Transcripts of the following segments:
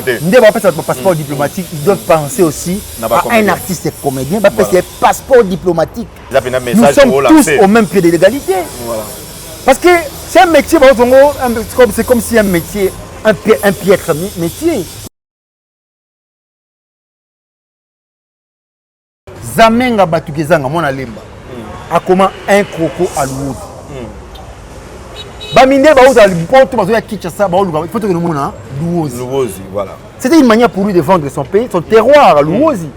Ndé va passer passeport diplomatique, ils doivent penser aussi à un artiste et comédien, va passer passeport diplomatique. Nous sommes tous au même pied de l'égalité. Parce que c'est un métier, c'est comme si un métier, un piètre métier. Zamenga Batukezanga, mon alemba. A comment un croco à l'eau. Baminde Baouza, il faut que nous mona Louosi. Voilà. C'était une manière pour lui de vendre son pays, son terroir à Louosi.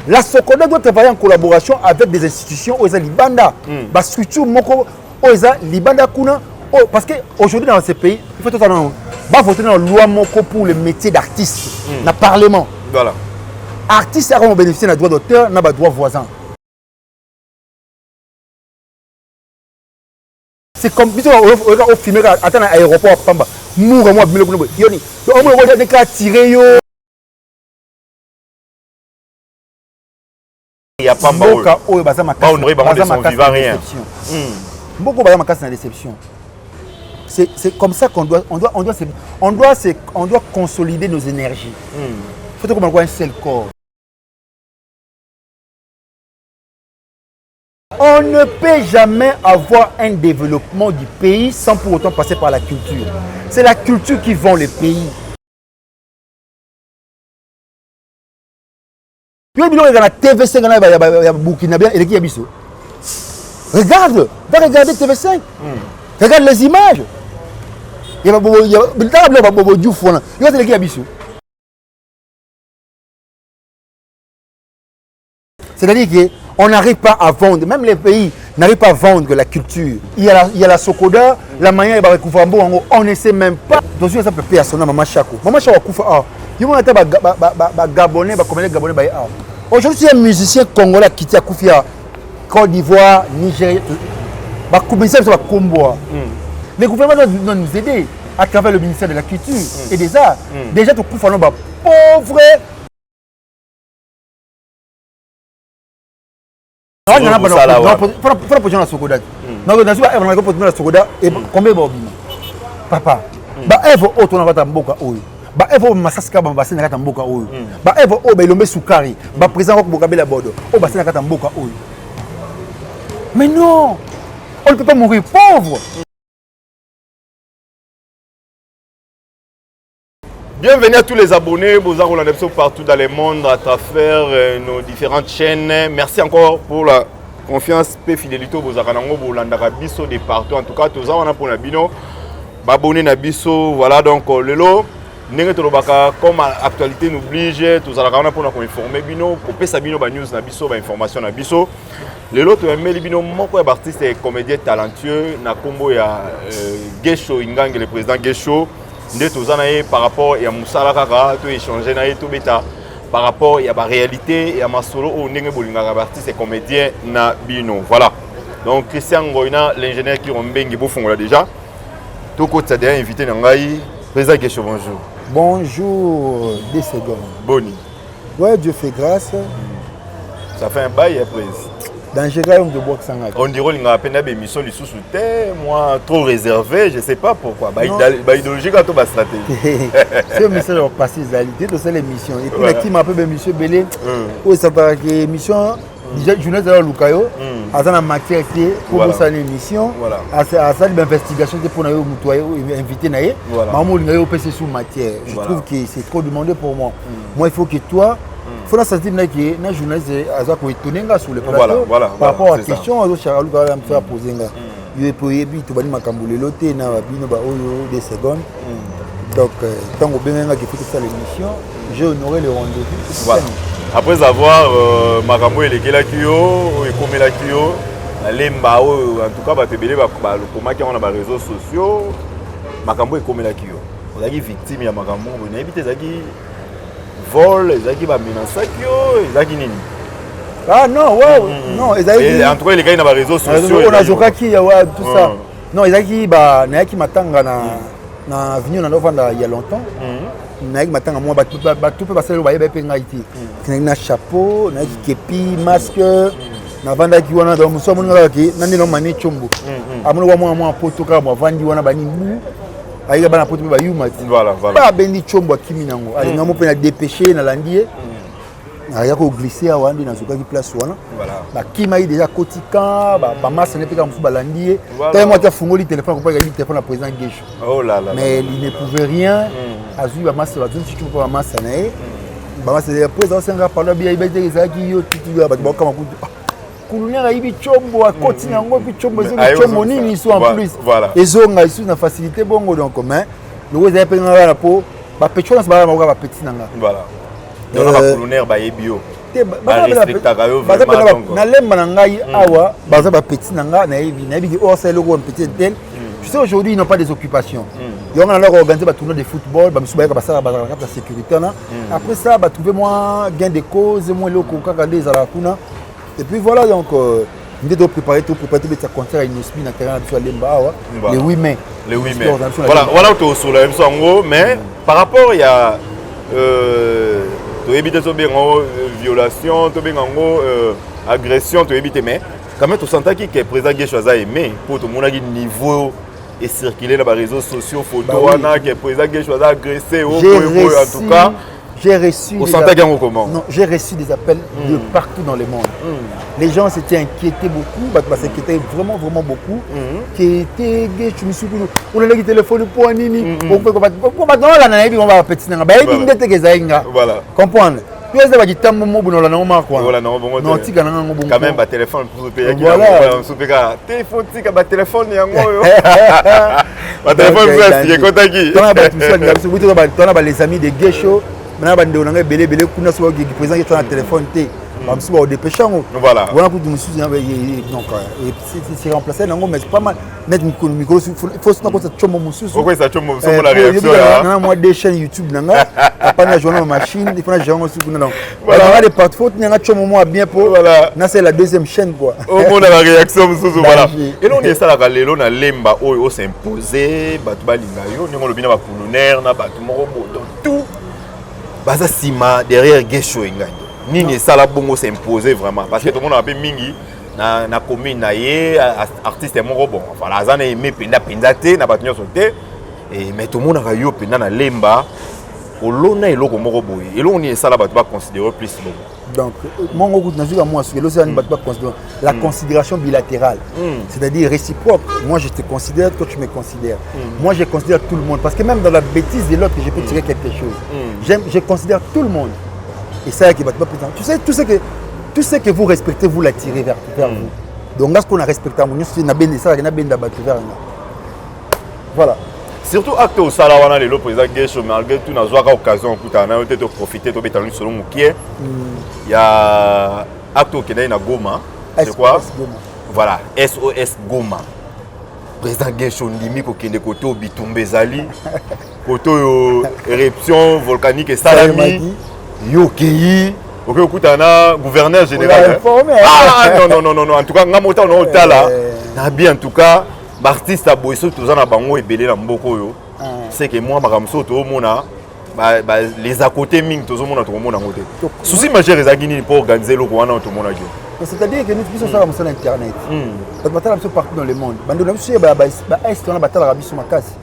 La Sokoda doit travailler en collaboration avec des institutions aux Libanda. Bas structure moko aux Libanda kuna. Parce qu'aujourd'hui dans ces pays, il faut totalement voter dans la loi moko pour le métier d'artiste, dans le Parlement. Voilà. Artiste a bénéficié d'un droit d'auteur, n'a pas droit voisin. C'est comme si on filmait à l'aéroport, Pamba. Mourre moi, Yoni. On va déclarer tirer yo. Il y a pas Mboka, oh, bah ça m'a cassé. Beaucoup bah ma déception. C'est comme ça qu'on doit consolider nos énergies. Il faut qu'on ait un seul corps. On ne peut jamais avoir un développement du pays sans pour autant passer par la culture. C'est la culture qui vend le pays. Regarde, va regarder TV5. Regarde les images. C'est-à-dire qu'on n'arrive pas à vendre, même les pays n'arrivent pas à vendre la culture. Il y a la Sokoda, la manière de recouvrir, on ne sait même pas. Donc, ça peut payer à son nom, Maman Chako. Maman Chako, il y a Gabonais, Gabonais. Aujourd'hui, c'est un musicien congolais qui tient Koufia, Côte d'Ivoire, Nigeria. Le gouvernement doit nous aider à travers le ministère de la Culture et des Arts. Déjà, tout Koufia, pauvre. Papa, mais non, on ne peut pas mourir pauvre. Bienvenue à tous les abonnés, partout dans le monde à travers nos différentes chaînes. Merci encore pour la confiance et fidélité de partout. En tout cas, tous les pour Nabino, abonnés Nabiso. Voilà donc le lot. Comme l'actualité nous oblige, tous les pour nous informer Bino, pour Sabino news Nabiso, information Nabiso. Le lot tu aimes Bino, mon artiste et comédien talentueux, Nakombo ya Gesho Ingang, le président Gesho. Par rapport à Moussala Kaka, tu échanger par rapport à la réalité et à ma solo au artiste et comédien na Bino. Voilà. Donc Christian Goyna, l'ingénieur qui rombengi bofon déjà. Tout côté ça déjà invité Nangai. Président Gesho, bonjour. Bonjour, 2 secondes. Boni. Ouais, Dieu fait grâce. Ça fait un bail après. Dans le royaume de Boksanga. On dirait qu'il y a une émission sous moi trop réservé, je ne sais pas pourquoi. Idéologie quand on va stratégie. C'est un message au passé, c'est l'émission. Et puis, qui m'appelle M. Belé, où ça va être l'émission, journaliste de Lukayo, à la matière pour ça l'émission, à ça l'investigation pour nous inviter. Maman, il y a sous matière. Je trouve que c'est trop demandé pour moi. Moi, il faut que toi. Il faut sentir que les journalistes sont étonnés sur le plateau par rapport à la question que je vais poser. Je vais poser des secondes. Donc, tant que je fais ça l'émission, j'ai honoré le rendez-vous. Voilà. Après avoir Makambo et les Gelakio, et comme la Kio, en tout cas, le réseaux sociaux, Makambo et comme la Kio. On a dit victime de Makambo, on a évité vol, ils ont menacé, ils ont dit ah non, ouais, non, ils ont dit. En tout cas, les gars, ils ont des réseaux sociaux. On a joué qui, tout ça. Non, ils ont dit, ils m'attendent na venu na novanda il y a longtemps. Na m'attendent moi, tout peut passer le bail, na chapeau, na képi, masque. na vanda ki wana donc so mon ngaka ki nani no mani chombo amono wa mwa poto ka mwa vandi wana bani bu ayiga bana poto ba yuma voilà ba bendi chombo kimi nango ali ngamo pe na dépêcher na landie aya ko glisser awandi na zuka ki place wana voilà ba kima yi déjà kotika ba masse ne pe ka mfu ba landie tay moi ta fungoli téléphone ko pa yi téléphone na président Gesho oh là là mais il ne pouvait rien azui ba masse ba zone tu ba masse na e ba masse le président senga parler bien ibete ezaki yo tutu ba ba kama ku kulunya ibi chombo akoti nango bi chombo zo chombo nini so en plus ezonga isu na facilité bongo donc mais le vous avez pris na po ba petulance ba ba petit nanga voilà donc ba kulunaire ba ebio ba respectaka yo vraiment donc na lemba na ngai awa baza ba petit nanga na ebi ki or c'est le gros petit tel tu sais aujourd'hui ils n'ont pas des occupations donc on a organisé ba tournoi de football ba misuba ka basala ba la sécurité na après ça ba trouver moi gain de cause moi le ko kaka des ala kuna. Et puis voilà, donc, on est préparé tout ce concert à Inospi, dans le terrain de Lemba, le 8 mai. Le 8 mai. Voilà, tout sur le MSO, mais par rapport, il y a violation, agression, mais quand même, tu sens que le président Gesho a aimé pour tout le monde à niveau et circuler dans les réseaux sociaux, photos, que le président Gesho a agressé, en tout cas. J'ai reçu, j'ai reçu des appels de partout dans le monde. Les gens s'étaient inquiétés beaucoup, s'inquiétaient vraiment beaucoup. Qui étaient gay, tu me suis dit, on a le téléphone pour un nini. On va petit voilà. Comprendre. Puis ça va dire tant mon mot la normal quoi. Voilà non bon. Non tika nanga bon. Quand même ba téléphone pour payer qui on soupe ka téléphone tika ba téléphone yango yo. Ba téléphone frère, c'est contact qui. Tona ba tout ça, vous tona ba les amis de Gesho. Maintenant, on a belé kuna so qui présent qui sur téléphone té. Ba msuba au dépêchant. Voilà. Voilà que nous sommes donc c'est remplacé nango mais c'est pas mal. Mettre micro faut ça ça chomo mususu. Pourquoi ça chomo mususu la réaction là. Non moi des chaînes YouTube nanga. Pas na journal machine, il faut na gérer aussi non. Voilà, on a des partout nanga chomo moi bien pour. Voilà. Na c'est la deuxième chaîne quoi. Au moins la réaction mususu voilà. Et là on est ça la lelo na lemba oyo s'imposer, batu balinga yo, ningo lobina ba pulunaire na batu moko boto tout. Baza sima derrière Gesho engani. Nini sala bongo s'imposer vraiment parce que tout le monde a peu mingi na commune na ye artiste moko bon voilà azana aimé penda te na batunyo sote et mais tout le monde a yo penda na lemba olona eloko moko boye eloko ni sala batu ba considérer plus bon donc mongo ku na zuka moi sukelo ça ni batu ba considérer la considération bilatérale c'est-à-dire réciproque moi je te considère toi tu me considères moi je considère tout le monde parce que même dans la bêtise de l'autre je peux tirer quelque chose je considère tout le monde. Et ça qui va pas présent. Tu sais tout ce que vous respectez vous l'attirez vers vous. Donc là ce qu'on a respecté à mon c'est na ben ça na ben da battu vers voilà. Surtout acte au sala wana le président Gesho malgré tout na zoaka occasion kutana on peut profiter to betanu selon mukie. Il y a acte au Kenya na Goma. C'est quoi? Voilà, SOS Goma. Président Gesho ndimi ko kende koto bitumbe zali. Koto éruption volcanique et salami. Yoki, okutana gouverneur général. Ah non, en tout cas, ngamota on otala. Na bien en tout cas, artiste a boiso tous na bango ebelé na mboko yo. C'est que moi makamso to mona les à côté ming to mona to mona ngote. Souci majeur ezaki ni pour organiser le wana to mona jo. C'est-à-dire que nous puissions faire sur internet. Parce que batala partout dans le monde. Bando na biso ba est on a batala biso makasi.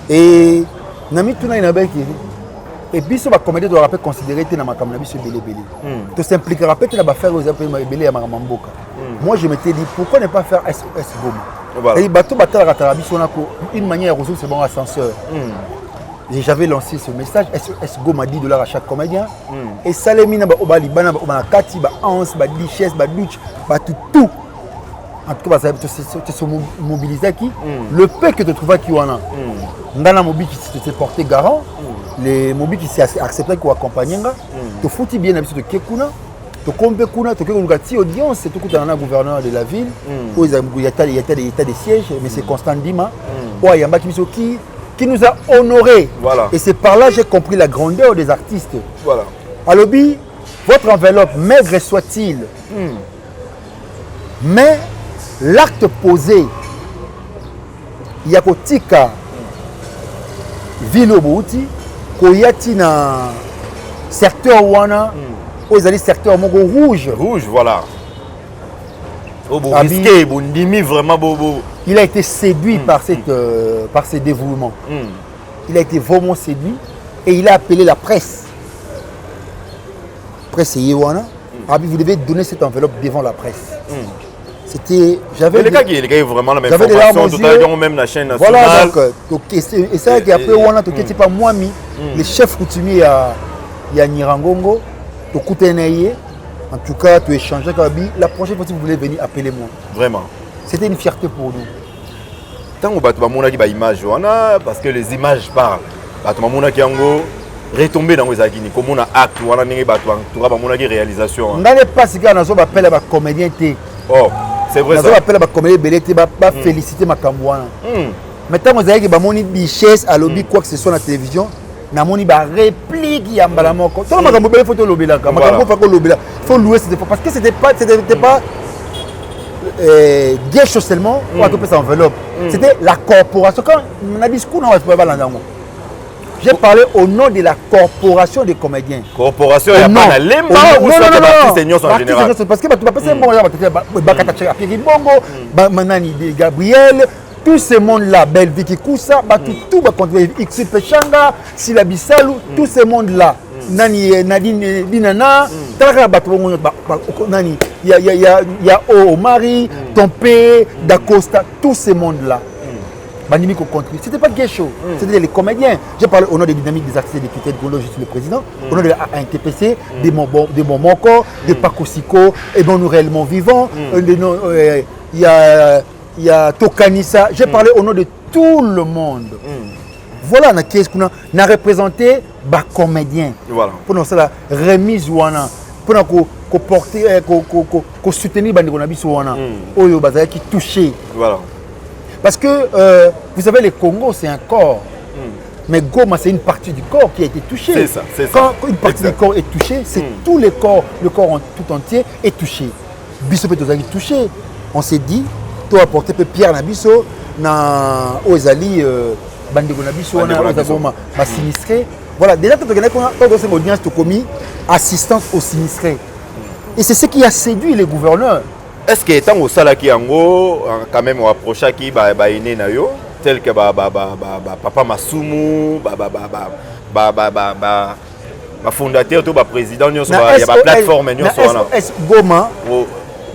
Et nami tuna ina beki. Et biso ba comédie doit rappeler considérer té na makamna biso belé. To s'impliquera peut-être na ba faire aux appels belé ya makamboka. Moi je m'étais dit pourquoi ne pas faire SOS Goma. Et bateau batala ratala biso na ko une manière ressource c'est bon ascenseur. J'avais lancé ce message SOS Goma $10 à chaque comédien et salemina ba obali bana ba kati ba 11 ba 10 chaises ba douche ba tout. En tout cas, tu se mobiliser qui le peu que tu trouves qui wana. Ngana mobi qui s'est porté garant, les mobi qui s'est accepté qu'on accompagne nga, tu fouti bien habitude de kekuna, tu kombe kuna, tu kekuna ti audience, c'est tout coup dans gouverneur de la ville, où il y a des sièges, mais c'est Constant Dima, où il y a un qui nous a honorés. Voilà. Et c'est par là que j'ai compris la grandeur des artistes. Voilà. À l'obi, votre enveloppe, maigre soit-il, mais l'acte posé, il y a kotika ville Bouti, koyati na secteur wana, aux alliés secteur mogo rouge. Rouge, voilà. risqué, Bondimi vraiment beau. Il a été séduit par ce dévouement. Il a été vraiment séduit et il a appelé la presse. Presse Yewana. Vous devez donner cette enveloppe devant la presse. C'était. J'avais. Les gars, vraiment la même information. Tout à l'heure, même la chaîne nationale. Voilà, donc. Et c'est vrai qu'après, Wana, tu n'es pas moi, les chefs coutumiers à Nirangongo, tu es en tout cas, tu échanges avec Abi. La prochaine fois, si vous voulez venir, appelez-moi. Vraiment. C'était une fierté pour nous. Tant que tu as des images, parce que les images parlent. Tu as retomber dans les agini comme on a acte ou on a des réalisations. On n'a pas ce qu'on a appelé les comédiens. Oh, c'est vrai ça. On appelle les comédiens belleté, pas féliciter ma cambouana. Maintenant, vous avez que moni bichesse à lobby quoi que ce soit à la télévision, na moni ba réplique ya mbalamoko. Tout le monde a mobile photo lobby là, faut louer cette fois parce que c'était pas gauche seulement ou à tout cette enveloppe. C'était la corporation quand on a dit ce qu'on a pas là. J'ai parlé au nom de la corporation des comédiens. Corporation, il y a pas de lemba ou ça de l'artiste senior en général. Parce que tu vas passer un bon moment, Manani Gabriel, tout ce monde-là, Belviki Koussa, tout va contre X Pechanga, Sila Bissalou, tout ce monde-là. Nani Nadine Dinana, il y a Omari, Tompé, Dacosta, tout ce monde-là. C'était pas gay show, c'était les comédiens. J'ai parlé au nom des dynamiques des artistes et des critères de Golo, je suis le président. Au nom de la NTPC, de Momoko, de Pakosiko, et bon, nous réellement vivants. Il y a Tokanissa. J'ai parlé au nom de tout le monde. Voilà, qu'est-ce qu'on a représenté les comédiens. Voilà. Pour nous, c'est la remise ouana. Pour nous, porter, soutenir les comédiens qui touchés. Voilà. Parce que, vous savez, le Congo, c'est un corps. Mais Goma, c'est une partie du corps qui a été touchée. C'est ça, c'est ça. Quand une partie du corps est touchée, c'est tout le corps tout entier est touché. Bisso peut être touché. On s'est dit, tu as apporté Pierre Nabiso, na Ozali, Bandego Nabiso, na sinistré. Voilà, déjà, tu as dans cette audience, tu as commis assistance aux sinistrés. Et c'est ce qui a séduit les gouverneurs. Est-ce que tant au salaki ango quand même on approche qui ba ine na yo tel que papa Masumu fondateur to président il y a ba plateforme nyo so na est Goma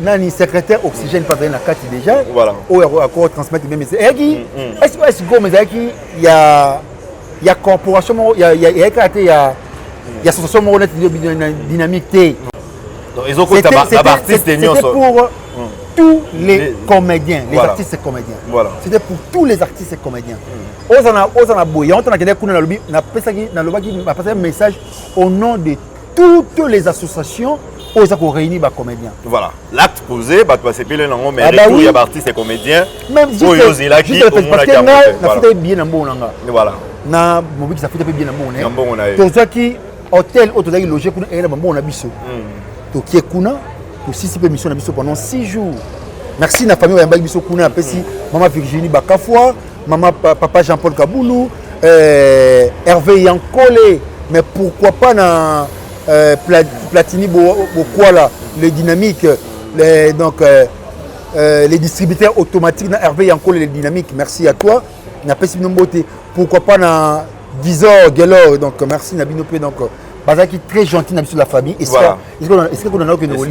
nani secrétaire oxygène pas dans la carte déjà voilà ou encore transmettre même est Goma zaki il y a corporation il y a association dynamique T. C'était pour tous les comédiens, les artistes comédiens. Voilà. C'était pour tous les artistes comédiens. On a un message au nom de toutes les associations où on réunit les comédiens. Voilà. L'acte posé, mais il y a artistes et comédiens. Même si parce que on a bien en bon. Voilà. Na mobile ça fait bien en bon. Pour ça qui hôtel autour logé pour un bon abisso. Qui est Kuna, pour 6 émissions pendant 6 jours. Merci à la famille de Kuna, maman Virginie Bakafwa, maman papa Jean-Paul Kaboulou, Hervé Yankole, mais pourquoi pas dans Platini Bokwala, les dynamiques, les distributeurs automatiques dans Hervé Yankole, les dynamiques. Merci à toi. Pourquoi pas dans 10 heures, Gelor, donc merci Nabinopé. Donc, Bazaki très gentil sur la famille. Est-ce qu'on a que nous vous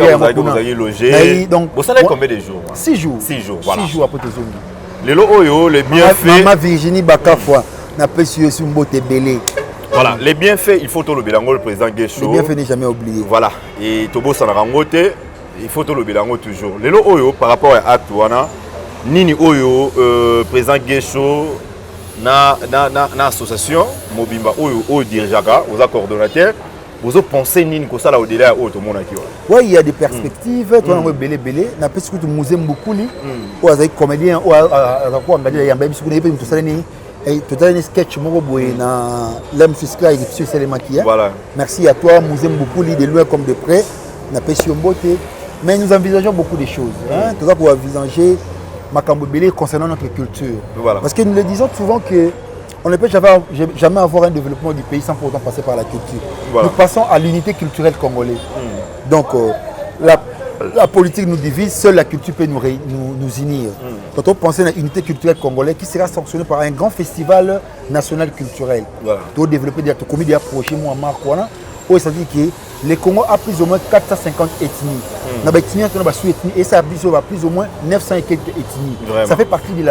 avez logé. Donc, vous savez combien de jours? 6 jours. 6 jours, voilà. 6 jours après tes zones. Les lots, les bienfaits. Maman Virginie Bakafwa n'a pas su sur Mbote Belé. Voilà, les bienfaits, il faut tout le bilango, le président Guécho. Les bienfaits n'est jamais oublié. Voilà, et Tobo Sanarangote, il faut tout le bilango toujours. Les lots, par rapport à Actuana, Nini Oyo, président Guécho, na association Mobimba Oyo dirigeaka aux coordonnateurs vous pensez nini ko sala au-delà au tout monde qui ouais il y a des perspectives toi on belé na pesi que tu musée mbukuli ou azai comédien ou quoi ngadia yamba bisu kuna yepe tout ça ni et tout ça ni sketch moko boye na l'homme fiscal et sur c'est les maquillage voilà merci à toi musée mbukuli de loin comme de près na pesi beauté mais nous envisageons beaucoup de choses hein tout ça pour envisager Makambo Belé concernant notre culture. Voilà. Parce que nous le disons souvent qu'on ne peut jamais avoir un développement du pays sans pour autant passer par la culture. Voilà. Nous passons à l'unité culturelle congolaise. Donc la politique nous divise, seule la culture peut nous unir. Quand on pense à une unité culturelle congolaise qui sera sanctionnée par un grand festival national culturel, pour développer des projets, où ça dit que le Congo a plus ou moins 450 ethnies. Et ça a plus ou moins 900 et quelques ethnies. Vraiment. Ça fait partie de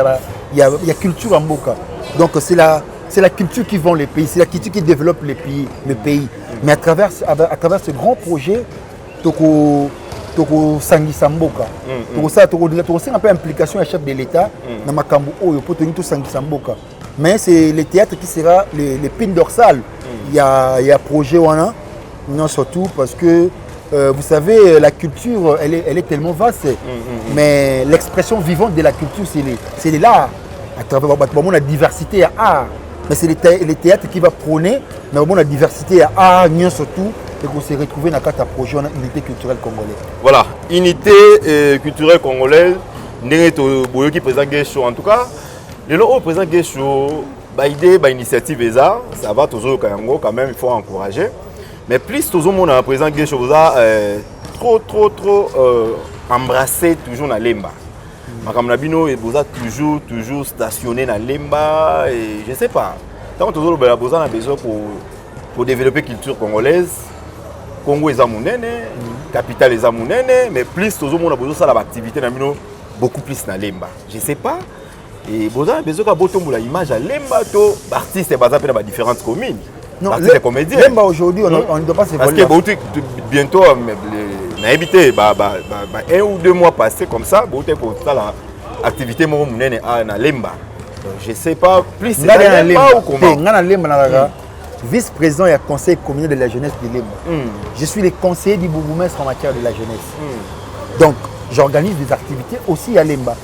il y a culture en Boka. Donc c'est la culture qui vend les pays, c'est la culture qui développe le pays. Mais à travers ce grand projet, Toko Sangisa Mboka. Toko c'est un peu implication à chef de l'État dans Makambo Oyo pour tenir tout Sangisa Mboka. Mais c'est le théâtre qui sera l'épine dorsale. Il y a projet Wana. Non, surtout parce que vous savez, la culture, elle est tellement vaste. Mais l'expression vivante de la culture, c'est de l'art. À travers la diversité à art. Mais c'est le théâtre qui va prôner la diversité à art, surtout, et qu'on s'est retrouvé dans le projet de l'unité culturelle congolaise. Voilà, unité culturelle congolaise, nous qui présente Guécho. En tout cas, le président Guécho, l'idée, l'initiative, ça va toujours quand même, il faut encourager. Mais plus tout le monde a présent Guécho, vous a trop embrassé toujours dans l'Emba. Madame Nabino, vous a toujours stationné dans l'Emba. Et je ne sais pas. Tant que vous avez besoin pour développer la culture congolaise, Congo est amounene, capitale est amounene, mais plus tout le monde a besoin de l'activité beaucoup plus dans l'Emba. Je ne sais pas. Et vous avez besoin de l'image à l'Emba, l'artiste est basé dans différentes communes. Non, l'Emba aujourd'hui, on ne doit pas se voler. Parce que bientôt, on a évité 1 ou 2 mois passés comme ça, pour l'activité dans l'Emba. Je ne sais pas plus c'est dans l'Emba ou comment. Vice-président et conseil communal de la jeunesse de l'Emba. Je suis le conseiller du bourgmestre en matière de la jeunesse. Donc, j'organise des activités aussi à l'Emba.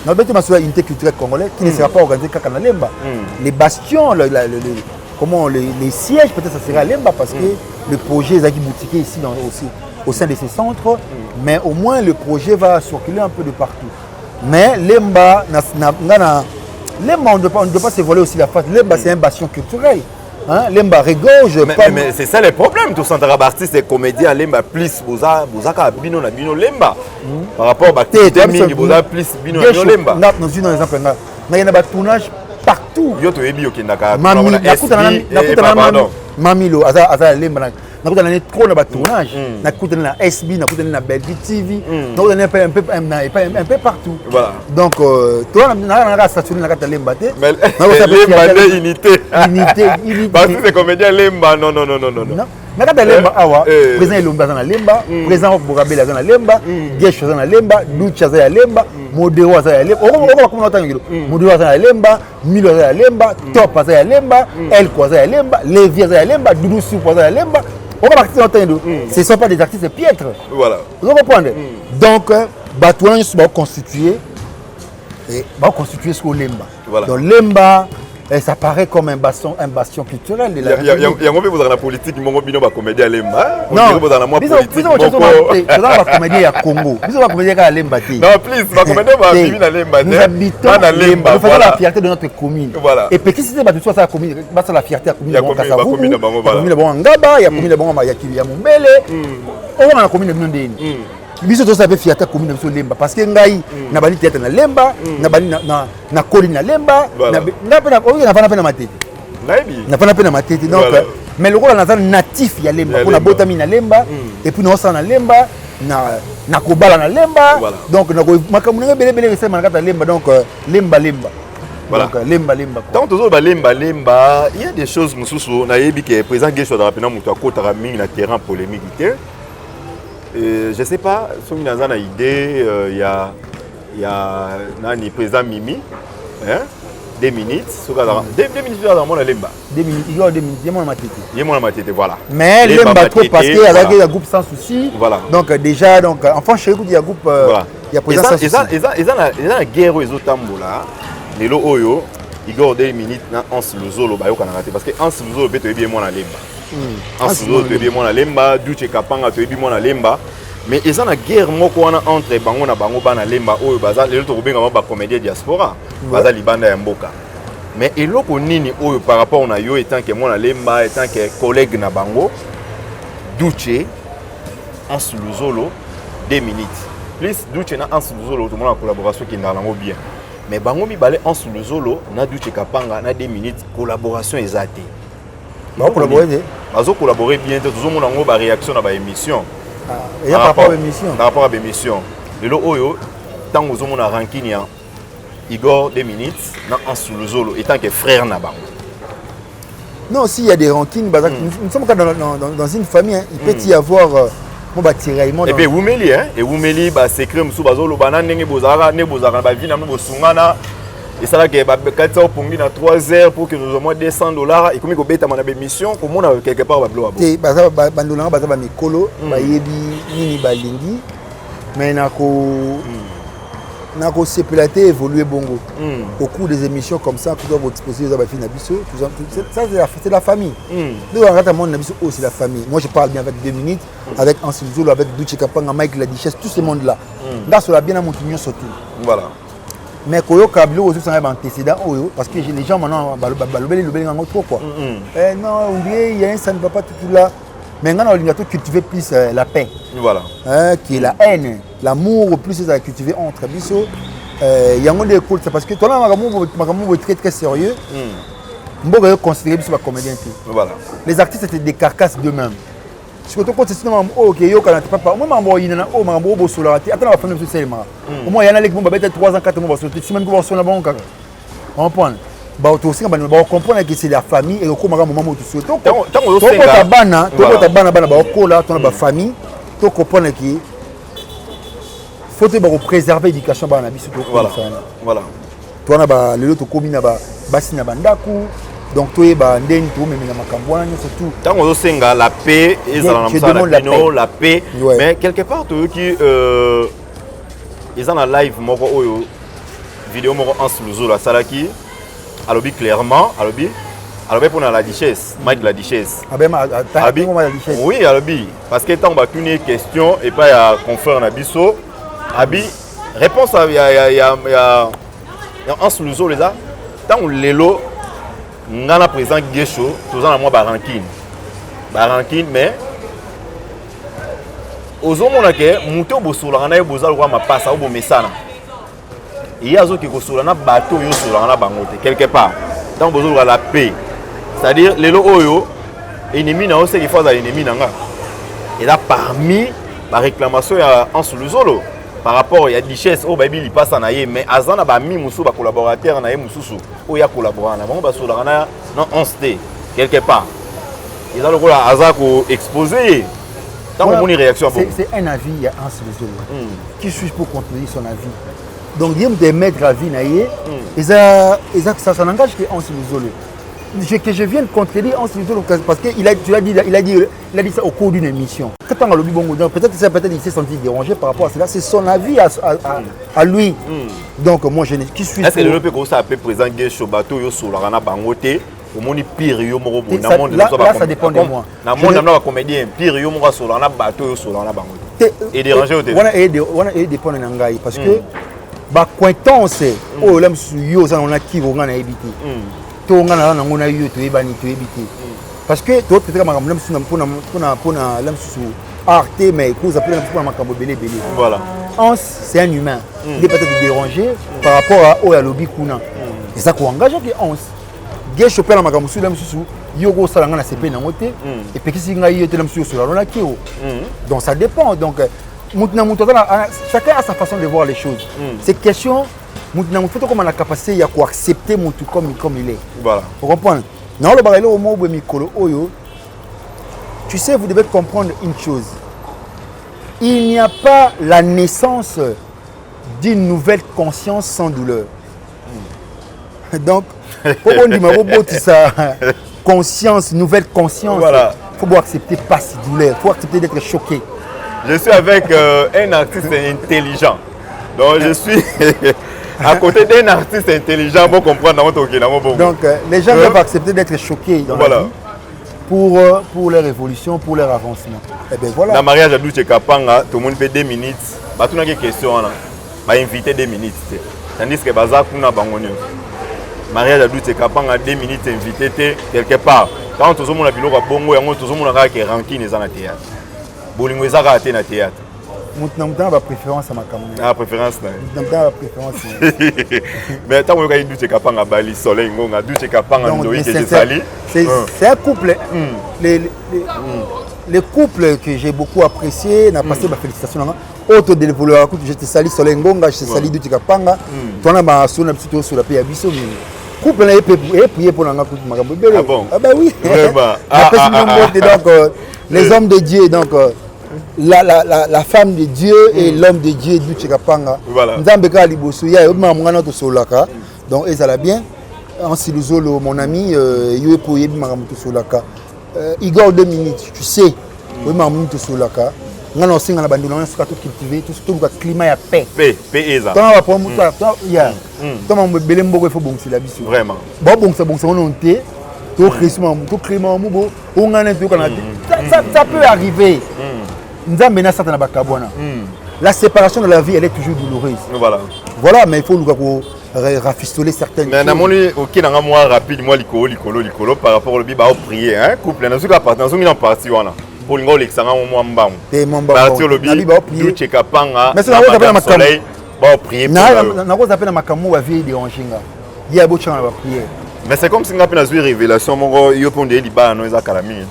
Nous avons une unité culturelle congolaise qui ne sera pas organisée qu'à l'Emba. Les bastions, les sièges, peut-être ça sera à l'Emba parce que le projet est boutiqué ici aussi, au sein de ces centres, mais au moins le projet va circuler un peu de partout. Mais l'Emba, on ne doit pas se voler aussi la face. L'Emba, c'est un bastion culturel. Hein? L'Emba regorge. Mais c'est ça le problème, tout ça, artistes et comédiens à l'Emba, plus vous avez bino na bino l'Emba. Par rapport à l'activité, vous avez plus bino na bino l'Emba. Nous avons un exemple. Il y a un tournage partout. Mamilo, aza lemba na trop na tournage. Na kutana na SB, na kutana na Belgique TV, na kutana un peu partout. Voilà. Donc toi na stationné na kata lemba te. Mais lemba unité. Unité. Parce que c'est comédien lemba. Non. Na kata lemba awa, président Elomba za na lemba, président Bogabela za na lemba, Gesho za na lemba, Lucha za ya lemba, Modero za ya lemba. Oko kuma otangiro. Modero za ya lemba, Milo za ya lemba, Top za ya lemba, Elko za ya lemba, Levi za ya lemba, Doudou Soupo za ya lemba. Ce ne sont pas des artistes piètres. Voilà. Vous comprenez? Donc, Batouan va constituer sur l'Emba. Voilà. Donc l'Emba, ça paraît comme un bastion culturel de la République. Il y a un peu de politique, il y a un comédien à l'Emba. Non, vous avez politique. Vous avez un comédien à Congo. Vous avez un comédien à l'Emba. Non, plus, ma comédien va vivre à l'Emba. Nous habitons à l'Emba. Nous faisons la fierté de notre commune. Voilà. Et petit, si c'est la commune, c'est la fierté de la commune. Il y a la commune de Bango. Il y a la commune de Bangaba, il y a la commune de Bangaba, il y a Mombele. On a la commune de Mundéni. Biso to sabe fierté commune biso lemba parce que ngai na bali tête na lemba na bali na koli na lemba na pena o na pana matete na pana matete donc mais le rôle na natif ya lemba pour na botami na lemba et puis na osa na lemba na kobala na lemba donc na makamu na belebele c'est na kata lemba donc lemba voilà. Donc lemba tant toujours lemba il y a des choses mususu na yebi que président Guécho da rapena mutu akota mingi na terrain polémique. Je ne sais pas, si vous avez une idée, il y a le président Mimi, 2 minutes. 2 minutes, il y a mon lemba. 2 minutes, il y a 2 minutes, il y a mon matete. Il y a mon matete, voilà. Mais lemba trop parce qu'il y a un groupe sans souci. Voilà. Donc déjà, enfin, chez vous, il y a un groupe, il y a président sans souci. Il y a une guerre aux autres tambola. Les lots oyo, il y a 2 minutes, en Luzolo, parce que en Luzolo, il y a bien mon lemba. En solo tu es bien mon lemba, Duche Kapanga tu es bien mon lemba, mais ils ont la guerre moko wana entre bango na bango bana lemba oyo baza les autres benga ba comédien diaspora baza libanda ya mboka. Mais eloko nini oyo par rapport na yo étant que mon lemba étant que collègue na bango Duche en Luzolo 2 minutes. Plus Douche na Anse Luzolo, tout le monde en collaboration qui est dans l'ango bien. Mais bango mibale Anse Luzolo, na Douche Kapanga, na 2 minutes, collaboration exacte. Bah collaborer. Bazo collaborer bien, tout le monde en ba réaction dans ba émission. Il y a par rapport à l'émission. Par rapport à l'émission. Le lo oyo, tant que vous avez ranking Igor 2 minutes, na Anse Luzolo, étant que frère na bango. Non, s'il y a des rankings, nous sommes dans une famille, hein, il peut y avoir un tiraillement. Et bien, Woumeli, hein, et Woumeli, secret, Moussou Bazolo, Banan, Nebozara, Nebozara, Bavina, Nebosungana, et ça là, que 4 heures pour 3 heures pour que nous ayons moins de $100, et comme il y a une mission, comme on a quelque part, on va bloquer. Bandolanga, Baza, Mikolo, Bayebi, Nini, Balingi, mais n'a qu'au CPLAT évoluer bongo. Au cours des émissions comme ça, tu dois vous exposer aux abafis Nabiso. Ça, c'est la famille. Nous, on regarde mon Nabiso, c'est la famille. Moi, je parle bien avec 2 minutes, avec Anse Luzolo, avec Douche Kapanga, Mike Ladichesse, tout ce monde-là. Là, sur la bien à Montignon surtout. Voilà. Mais Koyo Kablo aussi, ça va antécédent, parce que les gens maintenant, le trop quoi. Non, il y a un, ça ne va pas tout là. Maintenant, on doit cultiver plus la paix. Voilà. Qui est la haine. L'amour, plus c'est à cultiver entre Bisso. Il y a un des cool, c'est parce que toi, là, ma est très très sérieux. On peut considérer Bisso comme comédien. Voilà. Les artistes étaient des carcasses d'eux-mêmes. Si tu continues à dire, ok, yo, quand tu pas, moi, il y en a, oh, ma beau sur la attends, on va faire une chose, au moins, il y en a qui vont peut-être 3 ans, 4 ans, si même qu'on va sur la banque, on comprend. Bah aussi on comprendre que c'est la famille et au moment où tu souhaites tant on ta bana ta famille tu comprends que faut te préserver l'éducation bana biso to voilà toi na ba lelo to komi na ba basi na bandaku donc toi ba ndeni to même na makambo wana surtout tant on senga la paix et la paix mais quelque part toi qui ils en live moko oyo vidéo moko Anse Luzolo la salaki alobi clairement alobi pour la Duchesse Mike la Duchesse oui alobi parce que tant ba tuni question et pas ya confrère na biso abi réponse ya Anse Luzolo les a tant lelo ngana présent Gesho tous en moi ba ranking mais ozomona ke muto bosola na bozala kwa mapasa ou bomesana il y a qui sont na bateau yo sur na bangote quelque part donc besoin la paix c'est-à-dire les lo oyo ennemi na ose qui faut ennemi nanga et là parmi la réclamation ya Anse Luzolo par rapport ya Duchesse au baby li passe na ye mais azana ba mi musu ba collaborateur na ye mususu o ya collaborer na bango ba sur na non onste quelque part ils ont le rôle à ko exposer tant on une réaction c'est un avis à Anse Luzolo qui suis pour contredire son avis. Donc, il y a des maîtres à vie, ça n'engage que Anse Luzolo. Que je vienne contredire Anse Luzolo parce qu'il a dit ça au cours d'une émission. Peut-être qu'il s'est senti dérangé par rapport à cela. C'est son avis à lui. Donc, moi, je qui suis. Est-ce que le peut ça peut présenter sur bateau sur la rana bangote au monde pire yo moro là ça dépend de moi. Na monde na comédien pire yo moro sur la rana bateau sur la rana bangote. Et déranger au on a dépend de ngai parce que ba cointance o la msu yo ça on a qui vont na ebité to ngana na ngona yo to ebani to ebité parce que to peut-être ma ngam msu na pona la msu arte mais cause après pour makambo belé voilà c'est un humain il est peut-être dérangé par rapport à o ya lobby kuna et ça ko engage que on ge choper la makambo sur la msu yo go sala ngana CP na moté et puis si ngai yo te la msu sur la ki donc ça dépend donc chacun a sa façon de voir les choses. C'est question, comme on a la capacité à accepter mon tout comme il est. Voilà. Vous comprenez? Non, le baril au mot Mikolo Oyo. Tu sais, vous devez comprendre une chose. Il n'y a pas la naissance d'une nouvelle conscience sans douleur. Donc, pour on dit ça, conscience, nouvelle conscience. Voilà. Il faut accepter pas si douleur. Il faut accepter d'être choqué. Je suis avec un artiste intelligent. Donc je suis à côté d'un artiste intelligent pour comprendre notre OK. Donc les gens doivent accepter d'être choqués dans la vie pour leur évolution, pour leur avancement. Et bien voilà. Dans le mariage à Douche Kapanga, tout le monde fait 2 minutes. Bah, tout le monde a des questions. Bah, invité 2 minutes. Tandis que Baza Kuna Bangonio. Mariage à Douche Kapanga, 2 minutes invité quelque part. Quand tout le monde a vu le bongo, tout le monde a ranking dans le théâtre. Bolingo ezaka ate na théâtre. Maintenant, ma préférence à ma caméra. Ah, préférence, Maintenant, ma préférence. Mais tant que tu es capable de bali soleil, tu es capable de Ndoï que c'est un couple. Les couples que j'ai beaucoup apprécié, n'a passé ma félicitation. Autre développeur, je te salue soleil ngonga, je te salue du Tikapanga. Tu as ma sonne plutôt sur la paix à Bissau. Couple là, et prier pour l'anga couple magambo. Ah bon? Ah bah oui. Vraiment. Donc les hommes de Dieu, donc la femme de Dieu et l'homme de Dieu du Tikapanga. Voilà. Nzambeka liboso ya ma mwana to solaka. Donc ça va bien. En Siluzolo, mon ami, yo pour yebi magambo to solaka. Igor 2 minutes, tu sais. Oui, magambo to solaka. On a aussi la bande on a tout cultivé tout le climat ya paix eza toi va prendre toi ya toi mon belé mboko il faut bon c'est la biso vraiment bon ça on té to climat mubo on a tout kana ça peut arriver nzambe na sata na bakabona la séparation de la vie elle est toujours douloureuse voilà mais il faut nous rafistoler certaines mais na moni OK na moi rapide moi likolo par rapport au biba prier hein couple na suka partenaire so mi na parti wana pour l'ingo l'exanga mo mbam partir le bi du chekapanga mais ça va pas soleil ba prier na ko zapena makamu wa vie de onchinga ya bo changa ba prier mais c'est comme si on a une révélation mon yo pondé liba no eza kala mingi